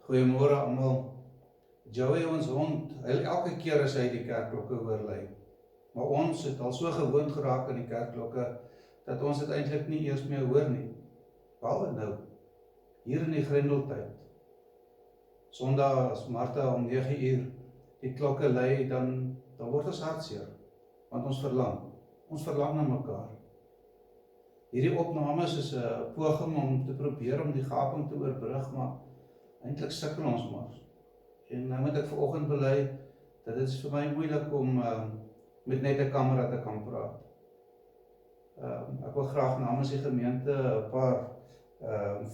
Goeiemôre almal. Joey, ons hond, hy elke keer as hy die kerkklokke hoor lui. Maar ons het al so gewoond geraak aan die kerkklokke, dat ons dit eintlik nie eers meer hoor nie. Behalwe nou, hier in die Grendeltyd. Sondag as Martha om 9 uur die klokke lui, dan word ons hartseer, want ons verlang na mekaar. Hierdie opnames is 'n poging om te probeer om die gaping te oorbrug, maar eintlik sukkel ons maar. En nou moet ek vanoggend bely, dat dit is vir my moeilik om met net 'n kamera te kan praat. Ek wil graag namens die gemeente 'n paar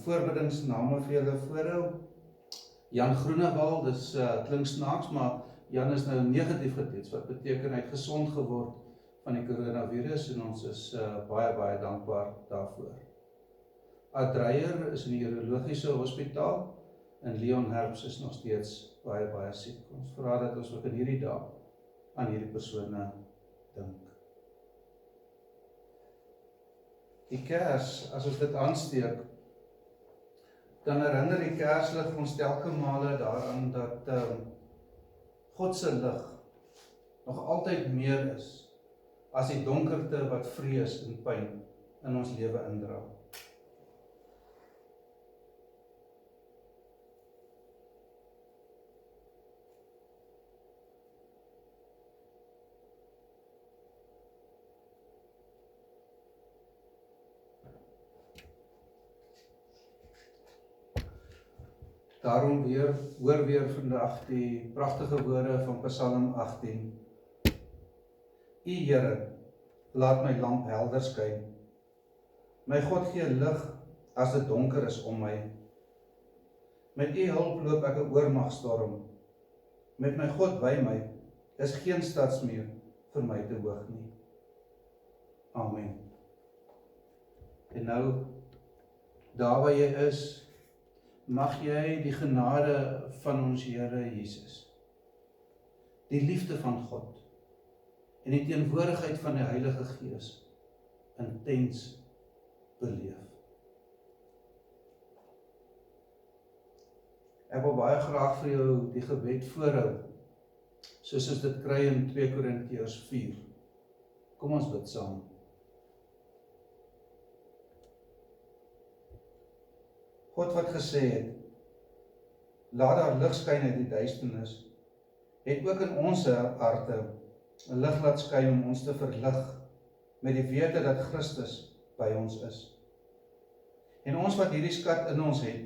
voorbiddingsname vir julle voorhou. Jan Groenewald, dis klink snaaks, maar Jan is nou negatief getoets, wat beteken hy het gesond geword van die coronavirus, en ons is baie dankbaar daarvoor. Ad Dreyer is in die urologiese hospitaal, en Leon Herbs is nog steeds baie siek. Ons vra dat ons ook in hierdie dag aan hierdie persone dink. Die kers, as ons dit aansteek, dan herinner die kerslig ons telke male daaraan dat God se lig nog altyd meer is as die donkerte wat vrees en pyn in ons lewe indra. Daarom hoor weer vandag die pragtige woorde van Psalm 18. U Here, laat my lamp helder skyn. My God gee lig as dit donker is om my. Met u hulp loop ek 'n oormagstorm. Met my God by my is geen stadsmuur vir my te hoog nie. Amen. En nou, daar waar jy is, mag jy die genade van ons Here Jesus, die liefde van God en die teenwoordigheid van die Heilige Gees intens beleef. Ek wil baie graag vir jou die gebed voorhou, soos ons dit kry in 2 Korintiërs 4. Kom ons bid saam. God wat gesê het, laat daar lig skyn uit die duisternis, het ook in ons harte 'n lig laat skyn om ons te verlig met die wete dat Christus by ons is. En ons wat hierdie skat in ons het,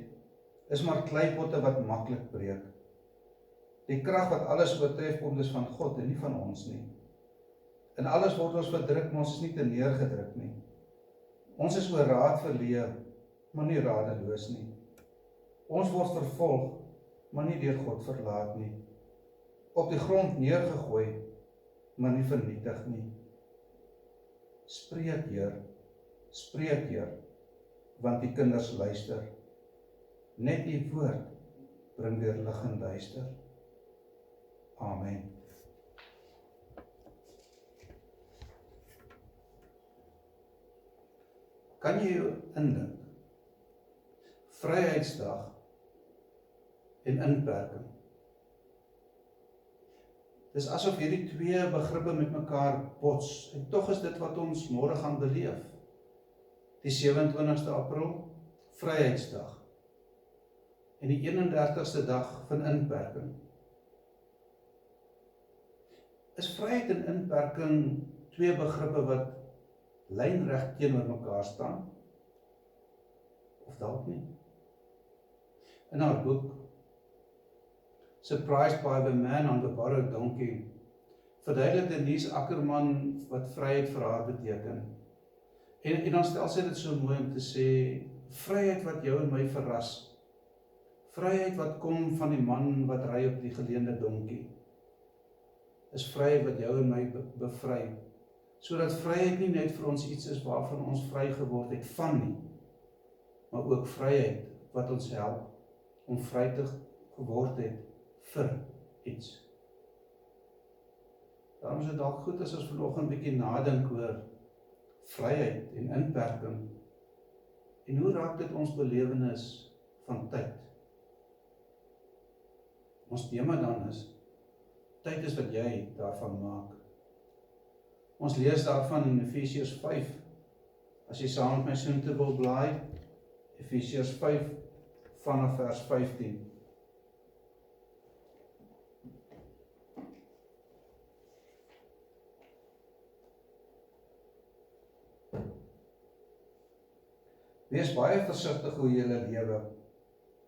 is maar kleipotte wat maklik breek. Die krag wat alles oortref kom dus van God en nie van ons nie. In alles word ons verdruk, maar ons is nie te neergedruk nie. Ons is oor raad verleë, maar nie radeloos nie. Ons word vervolg, maar nie deur God verlaat nie. Op die grond neergegooi, maar nie vernietig nie. Spreek Heer, want die kinders luister. Net die woord bring weer lig in duister. Amen. Kan jy jou indink? Vryheidsdag en inperking. Dis asof hierdie twee begrippe met mekaar bots, en tog is dit wat ons môre gaan beleef. Die 27ste April, Vryheidsdag, en die 31ste dag van inperking. Is vryheid en inperking twee begrippe wat lynreg teenoor mekaar staan? Of dalk nie? In haar boek Surprised by the Man on the Borrowed Donkey verduidelik Denise Ackerman wat vryheid vir haar beteken. En dan stel sy dit so mooi om te sê, vryheid wat jou en my verras. Vryheid wat kom van die man wat ry op die geleende donkie. Is vryheid wat jou en my bevry. Sodat vryheid nie net vir ons iets is waarvan ons vry geword het van nie, maar ook vryheid wat ons help om vry te geword het vir iets. Daarom is dit dalk goed as ons vanoggend 'n bietjie nadink oor vryheid en inperking. En hoe raak dit ons belewenis van tyd? Ons tema dan is, tyd is wat jy daarvan maak. Ons lees daarvan in Efesiërs 5, as jy saam met my soontoe wil blaai, Efesiërs 5 vanaf vers 15. Wees baie versigtig hoe jy lewe,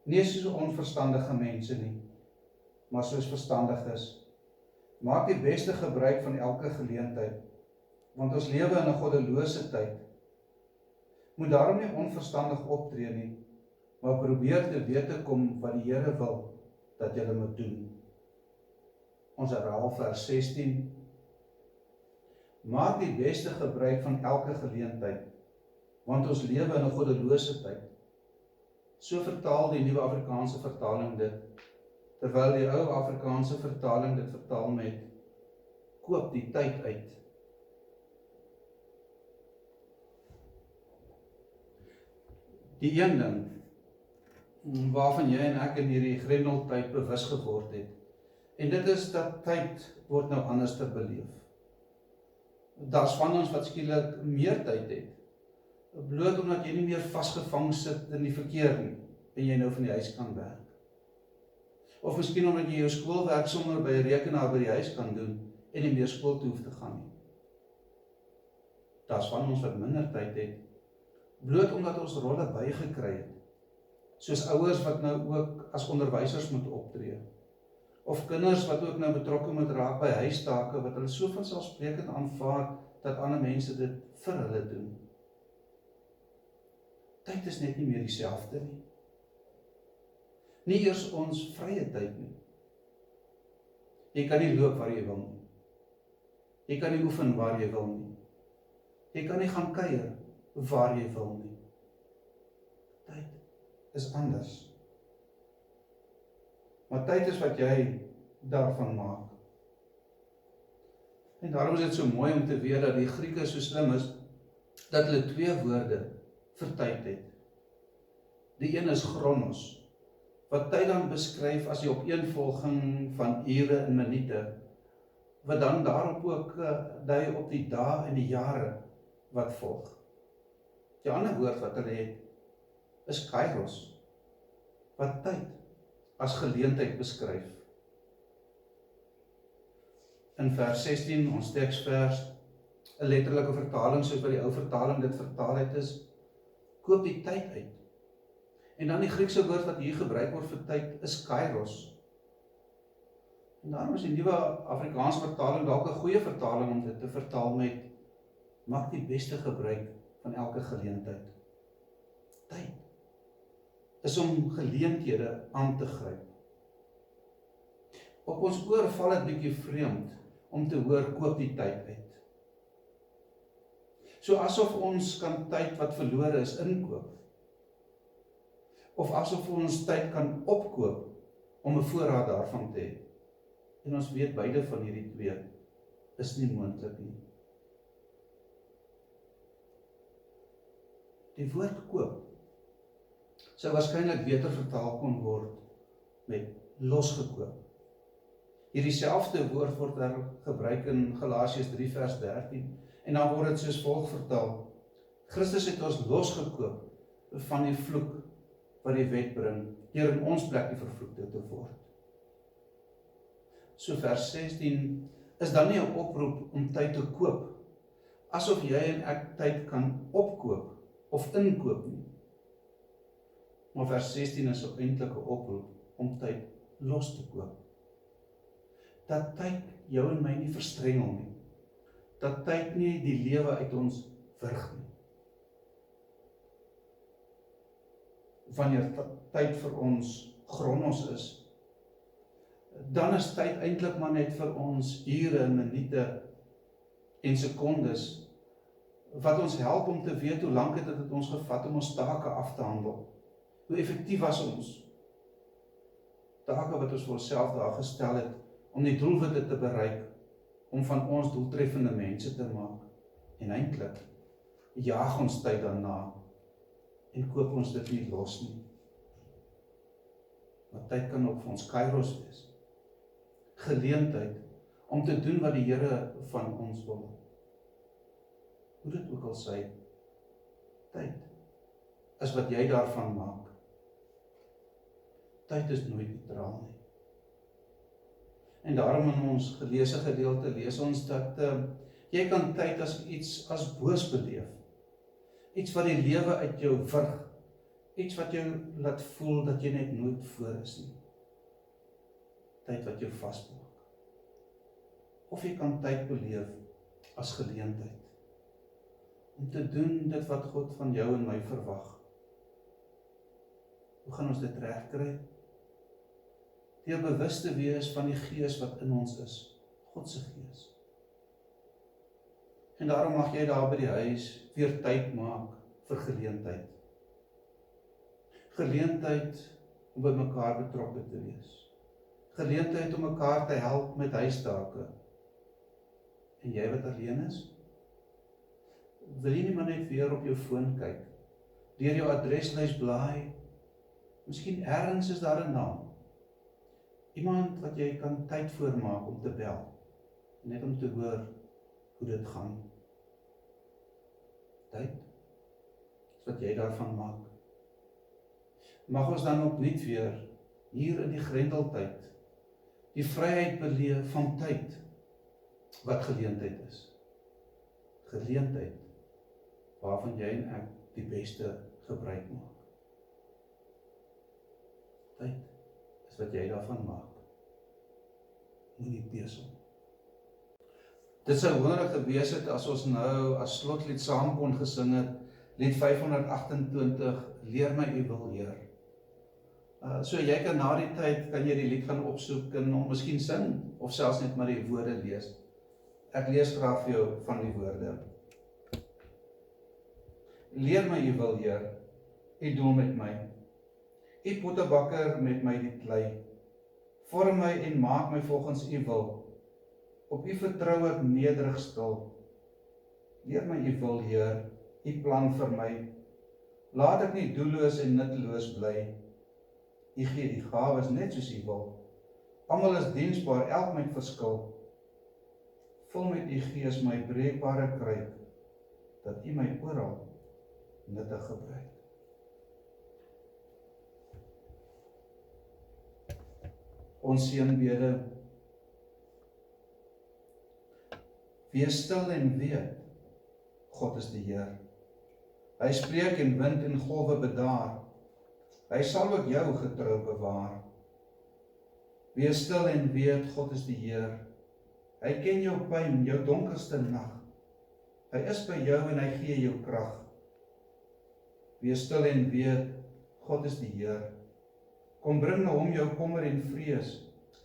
nie soos onverstandige mense nie, maar soos verstandig is. Maak die beste gebruik van elke geleentheid, want ons lewe in 'n goddelose tyd. Moet daarom nie onverstandig optree nie, maar probeer te wete kom wat die Here wil, dat jy moet doen. Ons herhaal vers 16. Maak die beste gebruik van elke geleentheid, want ons lewe in 'n goddelose tyd. So vertaal die Nuwe Afrikaanse vertaling dit, terwyl die ou Afrikaanse vertaling dit vertaal met, koop die tyd uit. Die een ding, waarvan jy en ek in hierdie Grendeltyd bewus geword het, en dit is dat tyd word nou anders te beleef. Daar's van ons wat skielik meer tyd het, bloot omdat jy nie meer vasgevang sit in die verkeer nie, en jy nou van die huis kan werk. Of miskien omdat jy jou skoolwerk sommer by 'n rekenaar by die huis kan doen, en nie meer skool toe hoef te gaan nie. Daar's van ons wat minder tyd het, bloot omdat ons rolle bygekry het, soos ouers wat nou ook as onderwysers moet optree, of kinders wat ook nou betrokke moet raak by huistake, wat hulle so vanselfsprekend aanvaar, dat ander mense dit vir hulle doen. Tyd is net nie meer dieselfde nie. Nie eers ons vrye tyd nie. Jy kan nie loop waar jy wil nie. Jy kan nie oefen waar jy wil nie. Jy kan nie gaan kuier waar jy wil nie. Tyd is anders. Maar tyd is wat jy daarvan maak. En daarom is dit so mooi om te weet dat die Grieke so slim is, dat hulle 2 woorde vir tyd het. Die een is chronos, wat tyd dan beskryf as die opeenvolging van ure en minute, wat dan daarop ook dui op die dae en die jare wat volg. Die ander woord wat hulle het, is kairos, wat tyd as geleentheid beskryf. In vers 16, ons teksvers, 'n letterlike vertaling soos by die ou vertaling dit vertaal het is, koop die tyd uit. En dan die Griekse woord wat hier gebruik word vir tyd is kairos. En daarom is die Nuwe Afrikaanse vertaling dalk 'n goeie vertaling om dit te vertaal met, maak die beste gebruik van elke geleentheid. Tyd is om geleenthede aan te gryp. Op ons oor val dit bietjie vreemd om te hoor koop die tyd uit. So asof ons kan tyd wat verlore is inkoop. Of asof ons tyd kan opkoop om 'n voorraad daarvan te hê. En ons weet beide van hierdie 2 is nie moontlik nie. Die woord koop sou waarskynlik beter vertaal kon word met losgekoop. Hierdie selfde woord word daar gebruik in Galasiërs 3 vers 13 en dan word dit soos volg vertaal: Christus het ons losgekoop van die vloek wat die wet bring, deur in ons plek die vervloekte te word. So vers 16 is dan nie 'n oproep om tyd te koop, asof jy en ek tyd kan opkoop of inkoop nie. Maar vers 16 is eintlik 'n oproep om tyd los te koop. Dat tyd jou en my nie verstrengel nie. Dat tyd nie die lewe uit ons wurg nie. Wanneer tyd vir ons chronos is, dan is tyd eintlik maar net vir ons ure en minute en sekondes, wat ons help om te weet hoe lank het dit ons gevat om ons take af te handel. Hoe effektief was ons take wat ons vir onsself daar gestel het, om die doelwitte te bereik, om van ons doeltreffende mense te maak. En eintlik jaag ons tyd daarna en koop ons dit nie los nie. Maar tyd kan ook vir ons kairos wees. geleentheid om te doen wat die Here van ons wil. Hoe dit ook al sy, tyd is wat jy daarvan maak. Tyd is nooit neutraal nie. En daarom in ons geleesde gedeelte lees ons dat jy kan tyd as iets as boos beleef. Iets wat die lewe uit jou wurg. Iets wat jou laat voel dat jy net nooit voor is nie. Tyd wat jou vasmaak. Of jy kan tyd beleef as geleentheid. Om te doen dit wat God van jou en my verwag. Hoe gaan ons dit regkry? Deur bewus te wees van die Gees wat in ons is. God se Gees. En daarom mag jy daar by die huis weer tyd maak vir geleentheid. Geleentheid om by mekaar betrokke te wees. Geleentheid om mekaar te help met huistake. En jy wat alleen is? Wil jy nie maar net weer op jou foon kyk? Deur jou adreslys blaai? Miskien ergens is daar 'n naam. Iemand wat jy kan tyd voormaak om te bel. Net om te hoor hoe dit gaan. Tyd is wat jy daarvan maak. Mag ons dan opnuut weer hier in die Grendeltyd die vryheid beleef van tyd wat geleentheid is. Geleentheid waarvan jy en ek die beste gebruik maak. Tyd is wat jy daarvan maak. Moenie besel. Dit sou wonderlik gewees het as ons nou as slotlied saam kon gesing het, lied 528, Leer my u wil, Heer. So jy kan na die tyd, kan jy die lied gaan opsoek en hom miskien sing, of selfs net maar die woorde lees. Ek lees graag vir jou van die woorde. Leer my u wil, Heer, u doel met my. U pottebakker met my die klei. Vorm my en maak my volgens u wil. Op u vertrou ek nederig stil. Leer my u wil, Heer, u plan vir my. Laat ek nie doelloos en nutteloos bly. U gee u gawes net soos u wil. Almal is diensbaar, elk met verskil. Vul met u Gees my breekbare kruik, dat u my oral nuttig gebruik. Ons seënbede. Wees stil en weet, God is die Heer. Hy spreek en wind en golwe bedaar. Hy sal ook jou getrou bewaar. Wees stil en weet, God is die Heer. Hy ken jou pyn, jou donkerste nag. Hy is by jou en hy gee jou krag. Wees stil en weet, God is die Heer. Kom bring na hom jou kommer en vrees,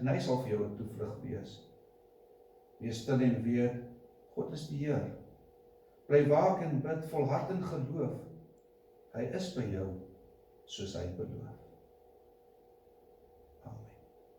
en hy sal vir jou 'n toevlug wees. Wees stil en weet, God is die Heer. Bly waak en bid, volhard in geloof. Hy is by jou, soos hy beloof.